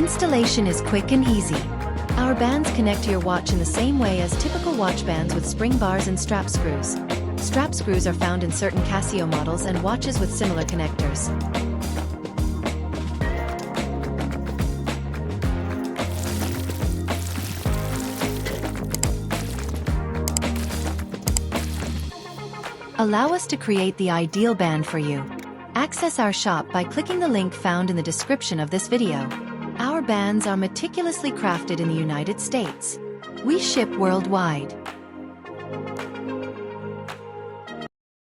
Installation is quick and easy. Our bands connect to your watch in the same way as typical watch bands with spring bars and strap screws. Strap screws are found in certain Casio models and watches with similar connectors. Allow us to create the ideal band for you. Access our shop by clicking the link found in the description of this video. Our bands are meticulously crafted in the United States. We ship worldwide.